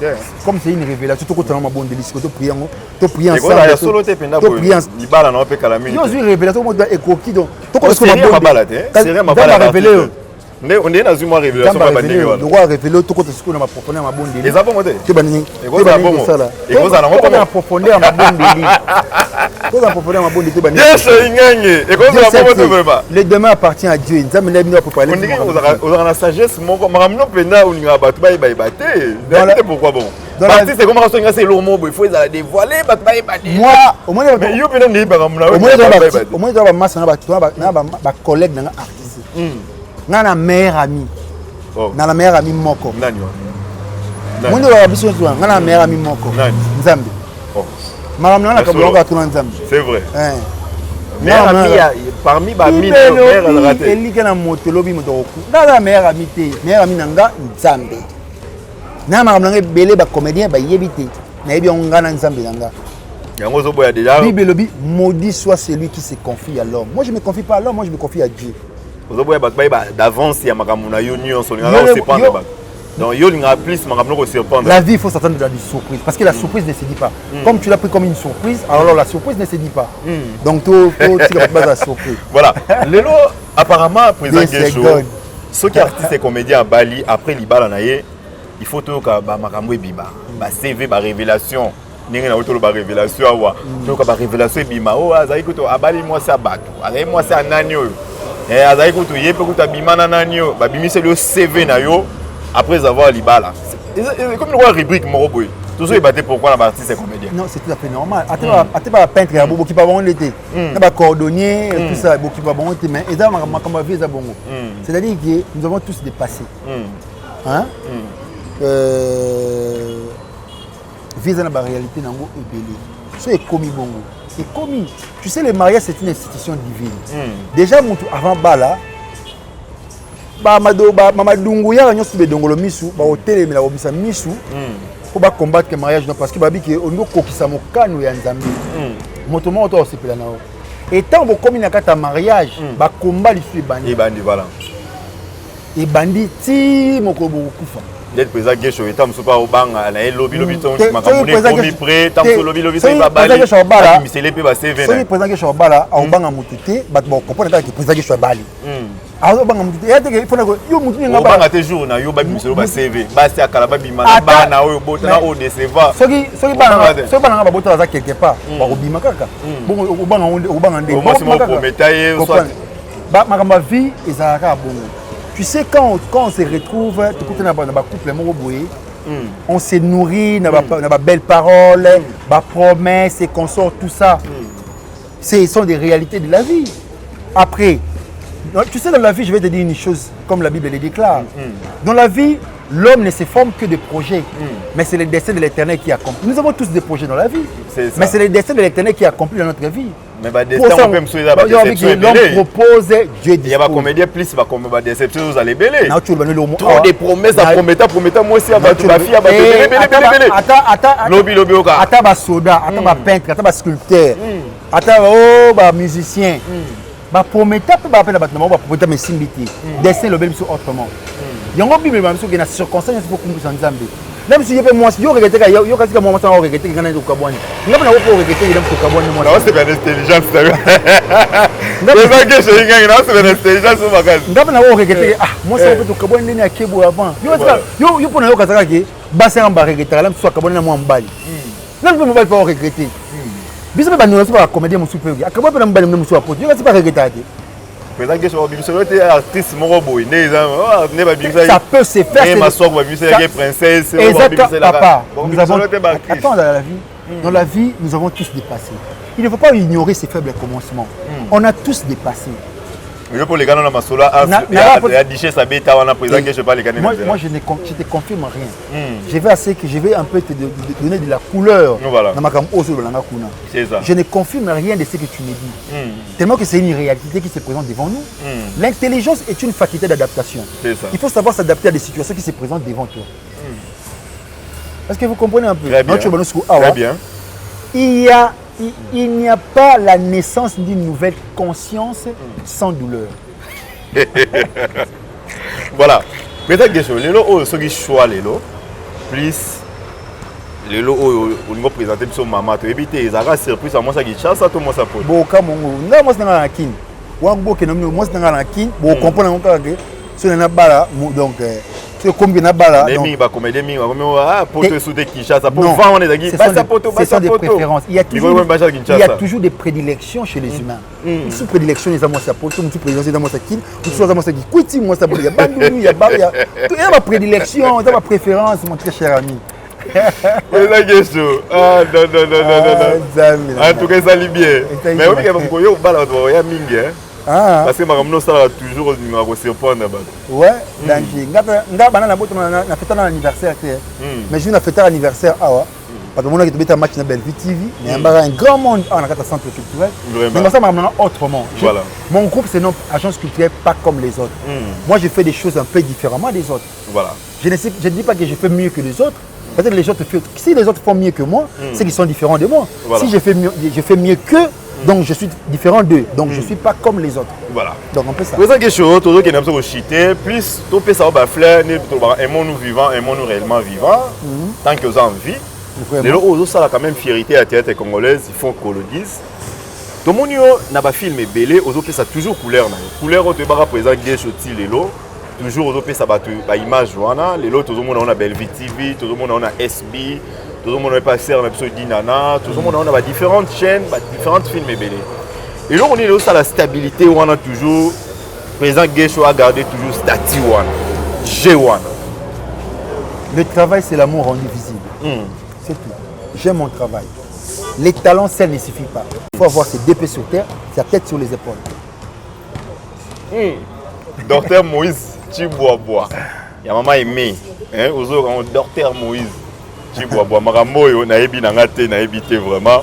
comme c'est une révélation tout ko tana ma bonne délice to prier ensemble ya solo te penda bo liba na pe kala mingi yo une révélation mo da ekoki donc to ko ko ma bala te c'est ma bala révélé on est dans une révélation pas bandé on doit révéler tout côté ce qu'on a profondeur ma bonne délice les avons monté tu bani et vous ça là et vous allez on a profondeur ma bonne délice tout en profondeur ma bonne délice bani yes ingenge et vous allez monter vraiment le demain appartient à Dieu nzambe na bino préparer on dit on a la sagesse moko makamno penda uninga batu ba ibate pourquoi bon parti c'est comment ça c'est l'homo il faut les dévoiler batu ba ibate moi au moins mais yo penda ni ba kamuna au moins ba massa na ba collègue na artiste nana meilleur ami na la meilleure ami moko nani wa mundo wa biso tu nana meilleur ami moko nzambe makamna na kabonga tu nzambe c'est vrai meilleur ami parmi ba mille meilleur raté elika na motelobi motoku nana meilleur ami te meilleur ami nanga nzambe na makamna belé ba comédien ba yebité na yebi ngana nzambe nanga yango zo boya déjà Bible lobi maudit soit celui qui se confie à l'homme. Moi je me confie pas à l'homme, moi je me confie à Dieu. Vous avez d'avance il y a makamuna union sur donc yo linga plus makamuna ko surprendre. La vie il faut s'attendre à des surprises parce que la surprise ne se dit pas. Comme tu l'as pris comme une surprise, alors la surprise ne se dit pas. Donc tu vas pas la surprise. Voilà. Lelo apparemment président Gesho ceux qui artistes et comédiens à Bali après libala naye il faut to ka ba makambo e biba ba CV ba révélation ninga na otolo ba révélation awa to ka ba révélation e bima o azai ko to abali moi ça bato azai moi ça nani oyo azai ko to yepe ko ta bimana nani yo ba bimise le CV na yo après avoir libala comme une rubrique moko boy tout ça batté pourquoi la artiste et comédien non c'est tout à fait normal até pas peintre ya bobo ki pas bon l'été na ba cordonnier tout ça bobo ki pas bon l'été mais et dans ma vie ça bongo c'est-à-dire que nous avons tous dépassé hein visa na ba réalité nango ebelé so est commis bongo et commis tu sais le mariage c'est une institution divine déjà avant bala ba mamadungu ya nyosu be dongolo misu ba hôtel la obisa misu pour ba combattre le mariage parce que babi que on doit kokisa mokano ya nzambe moto mo to osepela nao et tant bo commis na kata mariage ba combat lisu ebandi voilà et bandi ti moko bo kufa d'être présent Gesho etam so pa obanga na lobby ton makamune komi prêt tam so lobby so ba bali misele pe ba CV na so présent Gesho bala obanga mutute bat bo comprendre que présent Gesho bali alors obanga mutute ya te il faut yo mutuni ngaba obanga te jour na yo ba misele ba CV ba se akala ba bimana ba na oyo bota na o deceva soki bana ngaba bota za quelque part ba obima kaka bon obanga ndé bon mo prometaye soit ba makamba vie ezalaka bongo. Tu sais, quand on se retrouve, on se nourrit, on a belles paroles, des promesses, et qu'on sort tout ça. Ce sont des réalités de la vie. Après, tu sais, dans la vie, je vais te dire une chose, comme la Bible le déclare. Dans la vie, l'homme ne se forme que de projets, mais c'est le destin de l'Éternel qui accomplit. Nous avons tous des projets dans la vie, mais c'est le destin de l'Éternel qui accomplit dans notre vie. Mais bah destin on peut me souhaiter l'homme propose, Dieu dispose. Il y a pas comédien plus va comme ba déception vous allez belé. Trop des promesses à promettre moi aussi à ba fille à ba belé. Attends, ba soda, attends ba peintre, attends ba sculpteur. attends bah musicien bah prometteur peut appeler bâtiment bah prometteur mais simbiti dessin le bel sur autrement yango bible ba mso ke na circonstance pour kumbusa nzambe même si je moi yo regretter yo kasi ka moi ça regretter kana ko kabwani ngapa na ko regretter ile ko kabwani moi c'est bien intelligence ça c'est ça que je gagne là c'est bien intelligence au bagage ngapa na ko regretter ah moi ça peut ko kabwani ni akebo avant yo pona yo kasaka ke basa ngamba regretter même soit kabwani na moi mbali même peut pas regretter biso ba nous pas comédien musu pe akabo pe na mbali musu apote yo kasi pas regretter mais que sur biso était artiste moko boy ne ba biso ça peut se faire mais ma soeur ba biso est princesse exactement papa nous avons attends dans la vie nous avons tous dépassé il ne faut pas ignorer ces faibles commencements on a tous dépassé pour les gars dans ma sola a diché sa bête on a présent que je pas les gars moi je te confirme rien je vais un peu te donner de la couleur dans ma cam oso langa kuna c'est ça je ne confirme rien de ce que tu me dis tellement que c'est une réalité qui se présente devant nous l'intelligence est une faculté d'adaptation il faut savoir s'adapter à des situations qui se présentent devant toi est-ce que vous comprenez un peu très bien il n'y a pas la naissance d'une nouvelle conscience sans douleur. Voilà. Peut-être que les lots ceux qui choisissent les lots, plus les lots où nous présentons sur maman, tu évites les arrêts surprise à moi ça qui chasse à tout moi ça peut. Bon comme on moi c'est dans la kin. Wango que moi c'est dans la kin. Bon comprendre encore que sur na bala donc c'est combien na bala les mi ba comme des mi comme pote sous des Kinshasa pour vendre on est là ce sont des préférences il y a toujours des prédilections chez les humains sous prédilection les amours ça pote sous prédilection les amours ça kin sous amours ça qui quiti moi ça il y a bandu il y a ma prédilection ma préférence mon très cher ami c'est la question ah non en tout cas ça lit bien mais oui comme ko yo bala do ya mingi parce que makamno ça toujours numéro se répondre ouais donc ngaba na boto na fête anniversaire mais je na fête anniversaire awa parce que mon a été match na Bellevue TV mais un grand monde en a centre culturel mais ça m'a autrement mon groupe c'est non agence culturelle pas comme les autres moi je fais des choses un peu différemment des autres voilà je ne dis pas que je fais mieux que les autres peut-être les autres si les autres font mieux que moi c'est qu'ils sont différents de moi si je fais mieux qu'eux donc je suis différent d'eux, donc je ne suis pas comme les autres. Voilà. Donc on peut ça. Pour ça que chose, tout qui n'aime pas chiter, plus tout peut ça va fleur, aimons-nous vivants, aimons-nous réellement vivants, tant que vous avez envie. Les autres ça a quand même fierté à théâtre congolaise, ils font qu'on le dise. Tout le monde n'a pas filmé belé, aux autres ça toujours couleur, couleur au débat présent gay choti les lots, toujours aux autres ça va image voilà, les lots tout le monde on a Bellevue TV, tout le monde on a SB. Tout le monde est passé en épisode d'Inana, tout le monde a différentes chaînes, différentes films et belés. Et là, on est là à la stabilité où on a toujours, président Guécho a gardé toujours statut G1. Le travail, c'est l'amour rendu visible. C'est tout. J'aime mon travail. Les talents, ça ne suffit pas. Il faut avoir ses deux pieds sur terre, sa tête sur les épaules. Docteur Moïse Chiboaboa. Il y a maman aimé. Aux autres, docteur Moïse. Makambo yo na yebi na ngate na yebité vraiment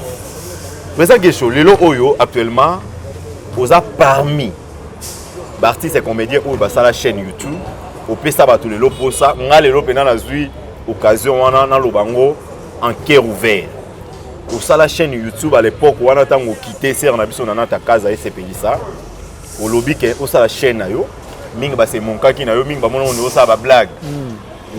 mais ça quelque chose lelo oyo actuellement oza parmi artistes et comédiens ou ba la chaîne YouTube au pesa ba tout lelo pour ça nga lelo pena na zui occasion wana na lobango en cœur ouvert au ça la chaîne YouTube à l'époque wana tango quitter ser na biso na nata casa SPL ça au lobby que au ça la chaîne na yo mingi ba c'est mon cas qui na yo mingi ba mona on ça ba blague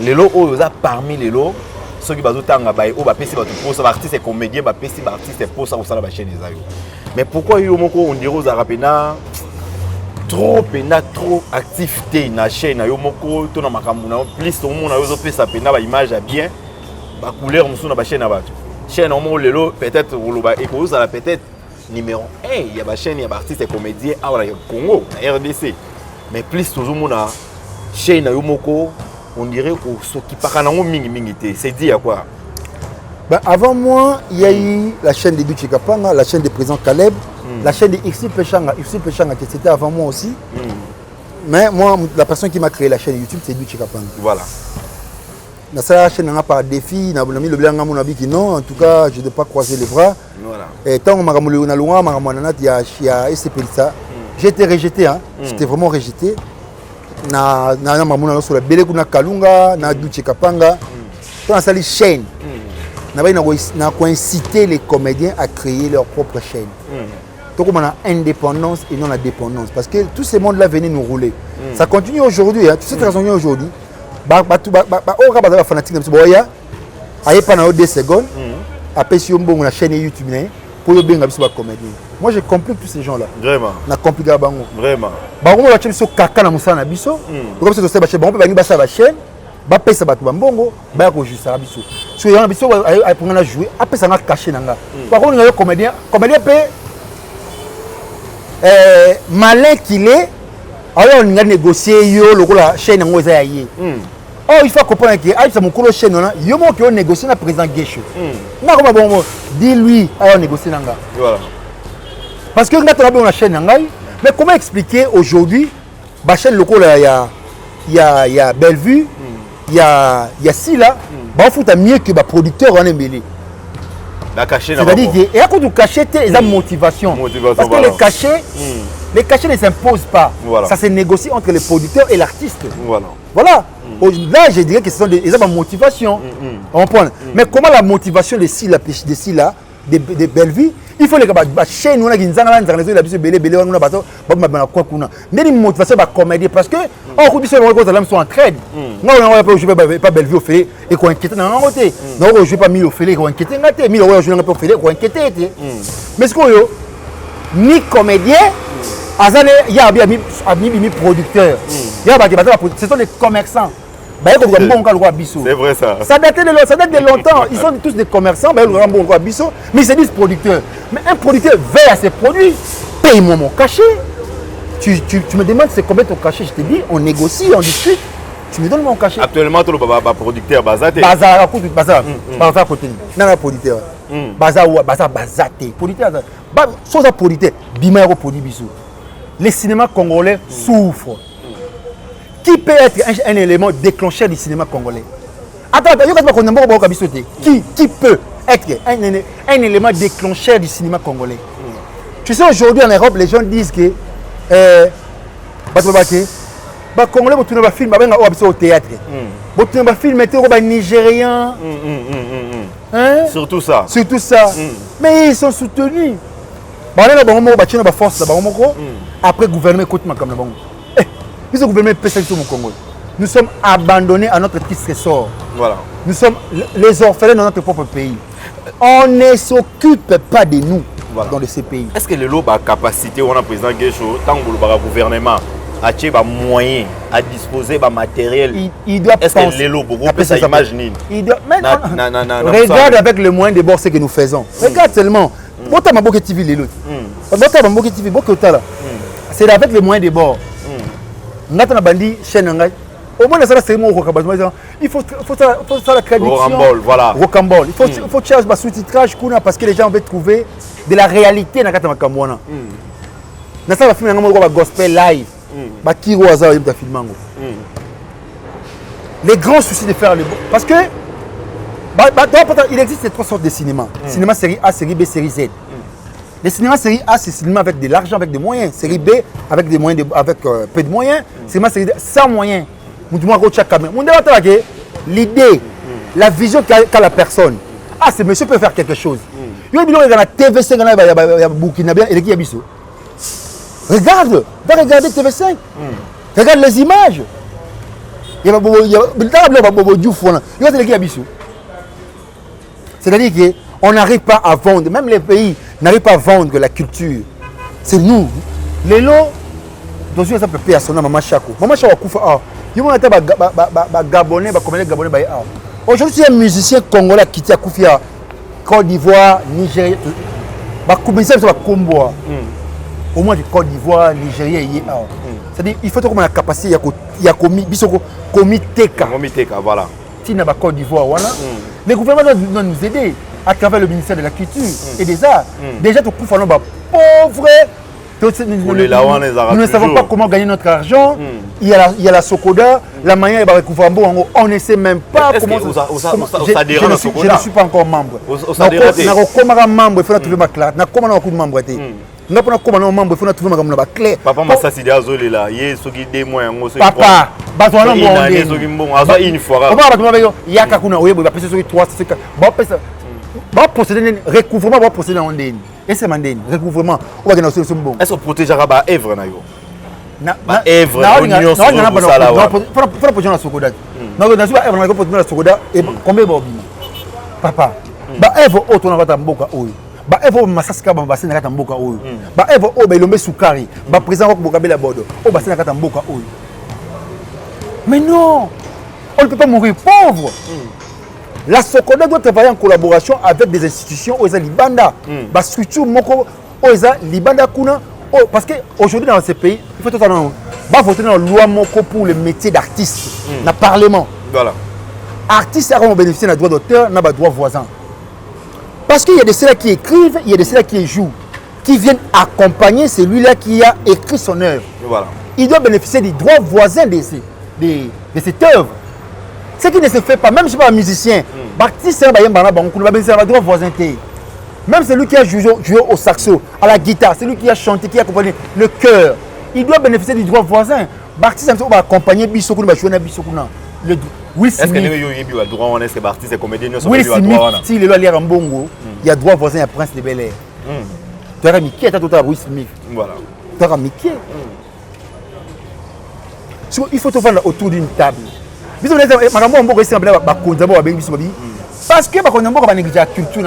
lelo oyo oza parmi lelo ceux qui ont été pour ça, artistes et comédiens, artistes pour ça, la chaîne. Mais pourquoi on dirait aux Arabes trop activité dans la chaîne, plus tout le monde a fait sa image bien, la couleur de la chaîne. Chaîne, peut-être numéro 1, il y a la chaîne, il y a artistes et comédiens au Congo, à RDC. Mais plus tout le monde a chaîne, on dirait qui parle en c'est dit à quoi? Avant moi, il y a eu la chaîne de Duchi Kapanga, la chaîne de président Caleb, la chaîne de Ixi Pechanga, c'était avant moi aussi. Mais moi, la personne qui m'a créé la chaîne YouTube, c'est Duchi Kapanga. Voilà. La chaîne n'a pas défi, n'a pas mis le blanc à mon avis qui non, en tout cas, je ne dois pas croiser les bras. Voilà. Et tant que il y a ça. J'ai été rejeté, j'étais vraiment rejeté. Na mamuna sur la bele kuna kalunga na Duchi Kapanga. Dans sa chaîne. n'a incité les comédiens à créer leur propre chaîne. Donc on a indépendance et non la dépendance. Parce que tous ces mondes-là venaient nous rouler. Ça continue aujourd'hui. Tout ça continue aujourd'hui. On fanatique il pas 2 secondes. Après si on a une chaîne YouTube pour le bien comédien. Moi j'ai compris tous ces gens-là. Vraiment. Na compliqué bango. Vraiment. Bango la chaîne so kaka na musana biso. Comme ça c'est ba chaîne, bango ba ngi ba sa ba chaîne. Ba pesa ba mbongo, ba ko juste biso. So yana biso ay pour na jouer, après ça na caché nanga. Par contre le comédien peut malin qu'il est, alors on a négocié la chaîne en Ozaïe. Oh, il faut comprendre que Aïssa Mokolo chaîne, il y a qui ont négocié le président Guécho. Dis-lui, alors négocier nanga. Voilà. Parce que nous avons la chaîne nanga, mais comment expliquer aujourd'hui, la chaîne locale, il y a Bellevue, il y a Silla, il faut mieux que le producteur en embellé. C'est-à-dire qu'il y a du cachet et la motivation. Parce que les cachets ne s'imposent pas. Voilà. Ça se négocie entre le producteur et l'artiste. Voilà. Là, je dirais que ce sont des motivations. Mais comment la motivation de Silla, de Bellevue, il faut les chaînes, nous avons mais les motivations de comédie parce que on sont en trade. Nous on jouer pas Bellevue au fait et qu'on inquiète dans côté. Non, on joue pas 1000 au fait et qu'on inquiète ngate, 1000 euros jouer au fait et qu'on inquiète. Mais ce que ni comédien, il y a mi producteur. Il y a ce sont des commerçants. C'est vrai ça. Ça date de longtemps. Ils sont tous des commerçants, mais ils se disent producteurs. Mais un producteur veille à ses produits. Paye-moi mon cachet. Tu me demandes c'est combien ton cachet. Je te dis, on négocie, on discute. Tu me donnes mon cachet. Actuellement, tu es producteur Bazate. Bazar côté. Non, producteur. Bazar Bazate. Producteur. Sans producteur, Bima produit bisou. Les cinémas congolais souffrent. Qui peut être un élément déclencheur du cinéma congolais? Attends, qui peut être un élément déclencheur du cinéma congolais? Tu sais, aujourd'hui en Europe, les gens disent que les Congolais vont tourner un film au théâtre. Vont tourner un film nigérien. Surtout ça. Surtout ça. Mais ils sont soutenus. Après, le gouvernement écoute ma caméra. Nous sommes abandonnés à notre petit trésor. Voilà. Nous sommes les orphelins dans notre propre pays. On ne s'occupe pas de nous dans ces pays. Est-ce que le lot a capacité, on a président Guécho, tant que le gouvernement a des moyens à disposer de matériel? Il doit penser. Est-ce que le lot peut s'imaginer? Regarde avec le moyen de bord ce que nous faisons. Regarde seulement. C'est avec le moyen de bord. Au moins, il faut la traduction. Rocambole, voilà. Rocambole. Il faut chercher le sous-titrage parce que les gens veulent trouver de la réalité dans le film. Dans le film, il y a un gospel live. Les grands soucis de faire le bon. Parce que il existe 3 sortes de cinéma. Cinéma série A, série B, série Z. Le cinéma série A, c'est cinéma avec de l'argent, avec des moyens. Série B, avec des moyens, avec peu de moyens. Cinéma série D, sans moyens. L'idée, la vision qu'a la personne. Ah, ce monsieur peut faire quelque chose. Il y a la TV5, il y a Burkina Faso, il y a Bissau. Regarde, va regarder TV5. Regarde les images. Il y a Bissau. C'est-à-dire qu'on n'arrive pas à vendre, même les pays n'arrivent pas à vendre la culture. C'est nous. Les lots, dans une exemple, payer à son nom, Maman Chako. Maman Chako, il y a un Gabonais, Gabonais. Aujourd'hui, il y a un musicien congolais qui a quitté Côte d'Ivoire, Nigeria. Au moins, Côte d'Ivoire, Nigeria, c'est-à-dire qu'il faut qu'on ait la capacité, il y a comité. Voilà. Côte d'Ivoire, le gouvernement doit nous aider à travers le ministère de la Culture et des Arts. Déjà, tout le monde pauvre. Nous ne savons pas comment gagner notre argent. Il y a la Sokoda, la manière de recouvrir. On ne sait même pas comment. Je ne suis pas encore membre. Il faut trouver ma classe. Il faut trouver ma clé. Papa Massassi Azolé là, il y a des moyens. Papa, une fois. va procéder recouvrement va procéder en ndeni et c'est mandeni recouvrement on va gagner solution bon est-ce que protégera ba œuvre na yo na œuvre union sur la wa faut protéger la sokoda non na suba œuvre na ko protéger la sokoda et combien ba bima papa ba œuvre auto na bata mboka oyo ba œuvre masasika ba basina kata mboka oyo ba œuvre o ba ilombe sukari ba président ko boka bela bodo o basina kata mboka oyo mais non on ne peut pas mourir pauvre. La Sokoda doit travailler en collaboration avec des institutions aux Libanda. La structure moko aux Libanda kuna parce que aujourd'hui dans ce pays, il faut totalement voter dans la loi moko pour le métier d'artiste dans le parlement. Voilà. Artistes ont bénéficié d'un droit d'auteur, n'a pas droit voisin. Parce qu'il y a de ceux qui écrivent, il y a de ceux qui jouent, qui viennent accompagner celui-là qui a écrit son œuvre. Voilà. Il doit bénéficier des droits voisins de cette œuvre. Ce qui ne se fait pas, même si je ne suis pas un musicien, même celui qui a joué au saxo, à la guitare, celui qui a chanté, qui a accompagné le chœur, il doit bénéficier du droit voisin. On va accompagner Bissokuna, Will Smith. Est-ce que vous avez droit à ces artistes et comédiens? Will Smith, s'il est là, il y a un bongo, il y a droit voisin, il y a Prince de Bel-Air. Tu as mis qui est à Will Smith? Voilà. Tu as mis qui? Il faut te vendre autour d'une table. Parce que la culture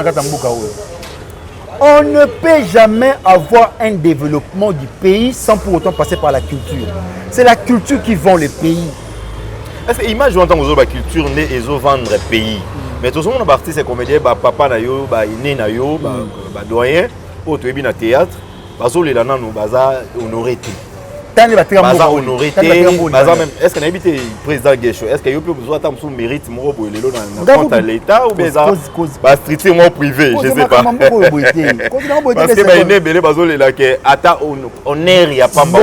on ne peut jamais avoir un développement du pays sans pour autant passer par la culture. C'est la culture qui vend le pays. Est-ce que image en tant que la culture et vendre le pays. Mais tout le monde parti c'est comédien papa na yo iné na yo doyen au tu es bien théâtre parce que les là nous baza honoré. Est-ce que n'habite président Guécho? Est-ce que vous pouvez vous attendre sur mérite mon dans l'État ou bien strictement privé? Je ne sais pas. Parce que il belé bazole là que ata honneur ya pamba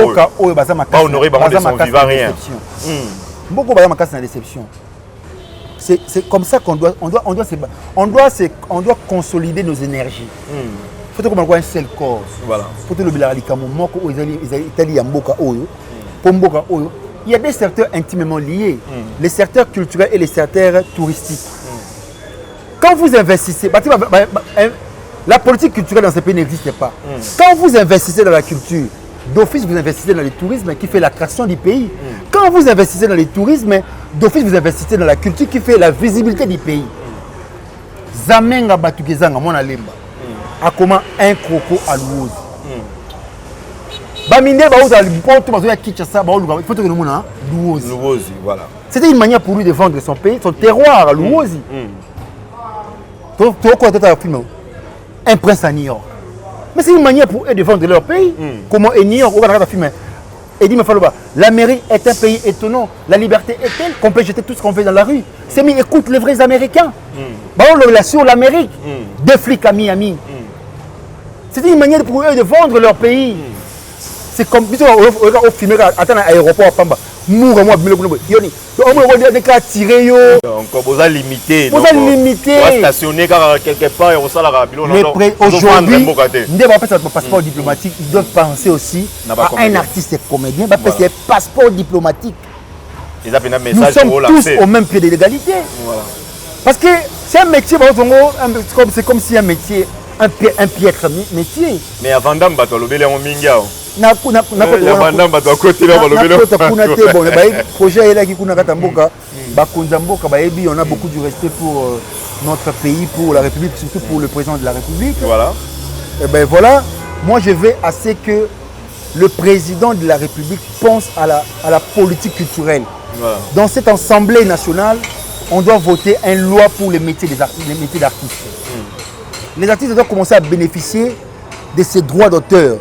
pas honoré par son vivant rien. Beaucoup de ma casse la déception. C'est comme ça qu'on doit consolider nos énergies. Il faut que un seul corps. Voilà. Il y a des secteurs intimement liés, les secteurs culturels et les secteurs touristiques. Quand vous investissez, la politique culturelle dans ce pays n'existe pas. Quand vous investissez dans la culture, d'office vous investissez dans le tourisme qui fait l'attraction du pays. Quand vous investissez dans le tourisme, d'office vous investissez dans la culture qui fait la visibilité du pays. Zamenga Batukezanga, mon alemba. A comment un croco à l'ouose. C'était une manière pour lui de vendre son pays, son terroir à l'ouose. Un prince à New York. Mais c'est une manière pour eux de vendre leur pays. Comment est New York? Et dit, l'Amérique est un pays étonnant. La liberté est telle qu'on peut jeter tout ce qu'on fait dans la rue. C'est mis, écoute les vrais Américains. Sur l'Amérique, des flics à Miami. C'est une manière pour eux de vendre leur pays. C'est comme si on filmait à l'aéroport à Pamba. Donc, vous avez limité. Vous avez limité. Vous avez stationné quelque part et vous avez aujourd'hui, un passeport diplomatique, ils doivent penser aussi à un artiste et comédien. Parce que c'est un passeport diplomatique. Nous sommes tous au même pied de l'égalité. Parce que c'est un métier, c'est comme si un métier. Un piètre métier. Mais avant d'en battre le bel en minga. On a beaucoup de respect pour notre pays, pour la République, surtout pour le président de la République. Voilà. Et ben voilà, moi je vais à ce que le président de la République pense à la politique culturelle. Voilà. Dans cette assemblée nationale, on doit voter une loi pour les métiers d'artistes. Les artistes doivent commencer à bénéficier de ces droits d'auteur,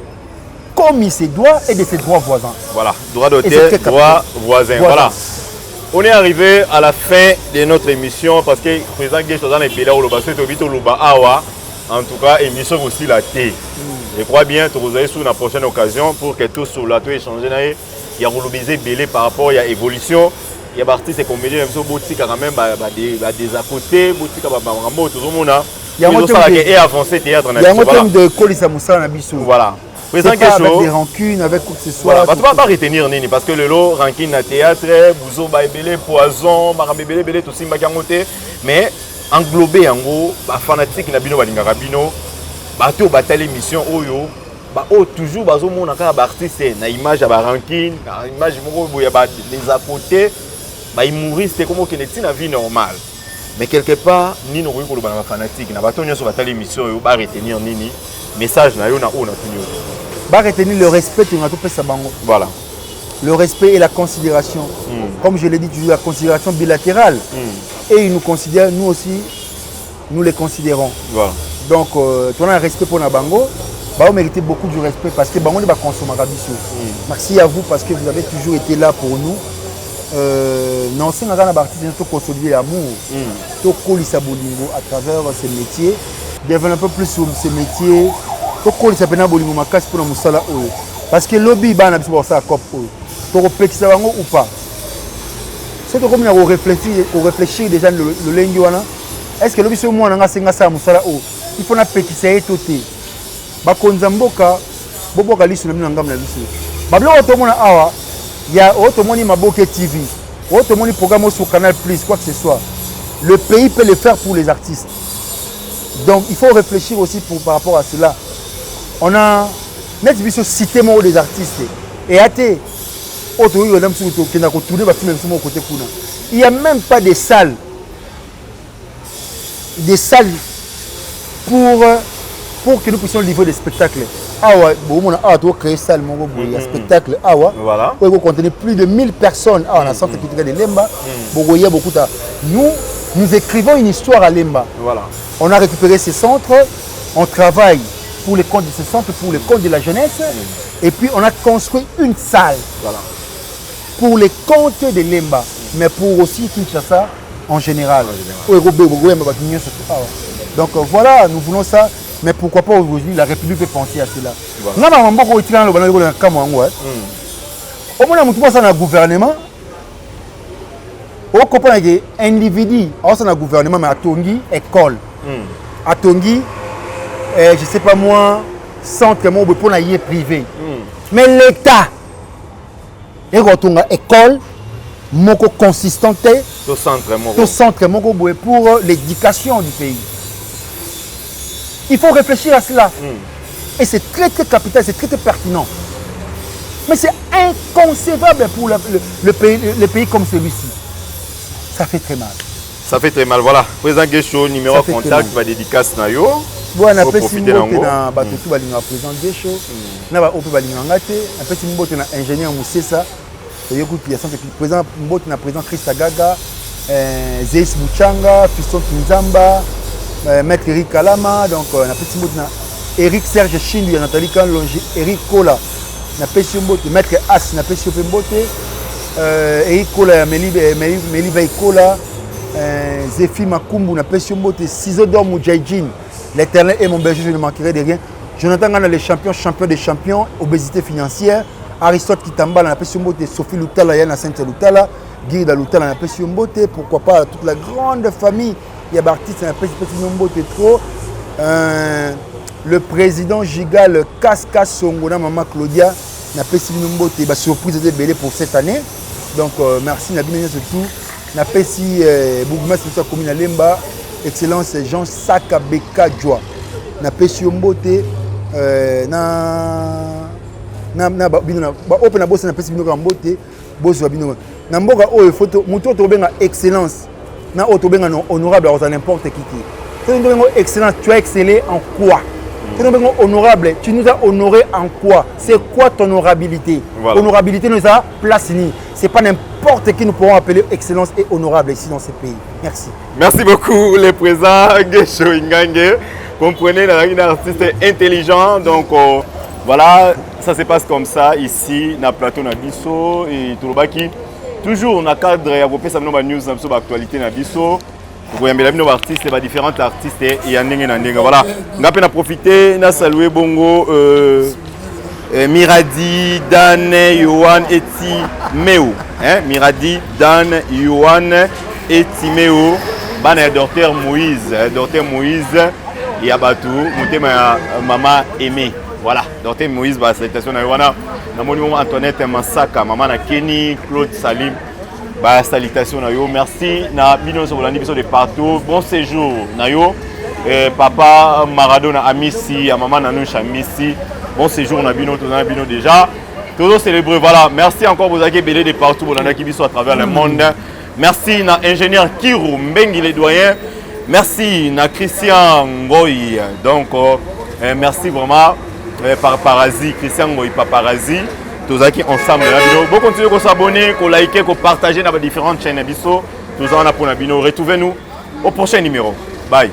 comme il se doit, et de ses droits voisins. Voilà, droits d'auteur, droits voisins. Voilà. On est arrivé à la fin de notre émission parce que le président Guécho dans les pays en tout cas, émission aussi la thé. Je crois bien que vous allez sur une prochaine occasion pour que tous sur la thé échanger. Il y a un belé par rapport à l'évolution. Il y a des artistes et comédiens qui sont quand même des à côté, tout le monde. Il y a un thème de Kolisa Moussa Nabiso. Voilà. Avec des rancunes, avec quoi que ce soit. Voilà. Tu ne vas pas retenir Nini parce que le lot, rancune na théâtre, bouzo, baébélé, poison, marabébélé, tout ça, mais englober en gros ba fanatique na bino balingaka bino bato batali mission oyo ba o toujours bazo mona ka ba artiste na image ya ba ranking na image moko boya ba les à côté ba humoriste comme que na vie normale mais quelque part ni no ko ba fanatique na bato nyonso batali mission oyo ba retenir nini message na yo na o na tunyo ba retenir le respect tu ngato pesa bango. Voilà. Le respect et la considération. Comme je l'ai dit toujours, la considération bilatérale. Et ils nous considèrent, nous aussi, nous les considérons. Voilà. Donc, tu as un respect pour Nabango. Bah, vous méritez beaucoup du respect parce que Bango n'est pas consommé à Rabissou. Merci à vous parce que vous avez toujours été là pour nous. Non, c'est un artiste qui a consolider l'amour. Tu as Bolingo à travers ce métier. Développer plus sur ce métier. Tu as Bolingo Makas pour nous sala. Parce que le lobby, il y a un cop. Tu as un ou pas. C'est comme on réfléchit déjà le lenguana. Est-ce que le lobby, c'est moi, il faut que pétisser tout. Bakonzamboka, boboka lisu na mina ngam na lisu. Bablo otomona awa, ya otomoni Maboke TV, otomoni programme sur Canal Plus, quoi que ce soit. Le pays peut le faire pour les artistes. Donc il faut réfléchir aussi par rapport à cela. On a net vision cité mo des artistes et até auto yo ndam suto kena ko tourner ba fi même mo côté kuna. Il y a même pas de salles. Des salles pour que nous puissions livrer des spectacles. Awa, bon, on a créé salle, un spectacle. Awa, voilà. Où il contenir plus de 1000 personnes. Ah, on a centre culturel de Lemba. Beaucoup de. Nous écrivons une histoire à Lemba. Voilà. On a récupéré ces centres. On travaille pour les comptes de ces centres, pour les comptes de la jeunesse. Et puis on a construit une salle. Voilà. Pour les comptes de Lemba, mais pour aussi Kinshasa en général. Donc voilà, nous voulons ça. Mais pourquoi pas aujourd'hui, la République peut penser à cela. Nous avons beaucoup de temps dans le Cameroun. Au moins, nous avons un gouvernement. On comprend que l'individu, on a un gouvernement, mais à Tongi, école. À Tongi, je ne sais pas moi, centre pour la privé. Mais l'État, il y a une école, consistante, tout centre pour l'éducation du pays. Il faut réfléchir à cela. Et c'est très capital, c'est très pertinent. Mais c'est inconcevable pour le pays comme celui-ci. Ça fait très mal. Ça fait très mal. Voilà. Président Guécho, numéro de contact, va dédicace na yo. Bon, on a fait si mbote na batutu balinga président Guécho. Na ba ope balinga ngate. On a fait si mbote na ingénieur Moussessa. Yokuti ya santé président mbote na président Christa Gaga, Zeis Bouchanga, Fiston Kinzamba. Maître Eric Kalama, donc on a petit mot Eric Serge Chindu, Nathalie Kanlongi, Eric Kola, na pesi mbote, Maître As, na pesi mbote, Eric Kola, Meliva Kola, Zéphie Makumbu, na pesi mbote, Ciseaux d'or Moudjahidjin, l'éternel est mon berger, je ne manquerai de rien. Jonathan Gana, les champions des champions, obésité financière, Aristote Kitambala, na pesi mbote, Sophie Loutala, Yana Sainte Loutala, Guy Loutala, na pesi mbote, pourquoi pas toute la grande famille. Il y a des artistes, petit nombre de trop. Le président Gigal Kaska Songona, maman Claudia, n'a pas si nombre de surprise de belé pour cette année. Donc merci Nabine surtout. N'a pas si Bougmas de commune à Lemba, Excellence Jean Saka Beka Joa. N'a pas si Mbote na open na boss na pas si Mbote boss wa bino. Na mboka o photo muto to benga excellence. Na otobenga honorable à n'importe qui. Tu es excellent, tu as excellé en quoi? Tu es honorable, tu nous as honoré en quoi? C'est quoi ton honorabilité? Voilà. Honorabilité nous a place ni. C'est pas n'importe qui nous pourrons appeler excellence et honorable ici dans ce pays. Merci. Merci beaucoup le président Guécho Ingange. Comprenez, un artiste intelligent, donc voilà, ça se passe comme ça ici, dans le plateau Nabiso et Tourobaki. Toujours on a cadre à vous faire nos news sur l'actualité Nabiso. Vous voyez nos artistes, les différents artistes et il y a un voilà. On a pu en profiter, on a salué Bongo, Miradi, Dan, Yohan, Eti, Meo. Miradi, Dan, Yohan, Eti, Meo. Ban est docteur Moïse, et Abatou, monté ma maman aimée. Voilà, docteur Moïse, salutation à Yohana. Antoinette Massaka, maman na Kenny, Claude Salim, Bah, salutations Nayo, merci na bino so bolandi biso de partout. Bon séjour Nayo. Papa Maradona Amissi, à maman Nanouche Amissi. Bon séjour na bino déjà. Toujours célébrer, voilà. Merci encore vous avez belé de partout, bolanda qui biso à travers le monde. Merci na ingénieur Kirou Mbengi les doyens. Merci na Christian Ngoy. Donc merci vraiment Paparazzi, Christian Ngoy Paparazzi. Tous qui ensemble la vidéo. Vous continuez à s'abonner, à liker, à partager dans les différentes chaînes biso. Tous en pour la vidéo. Retrouvez-nous au prochain numéro. Bye.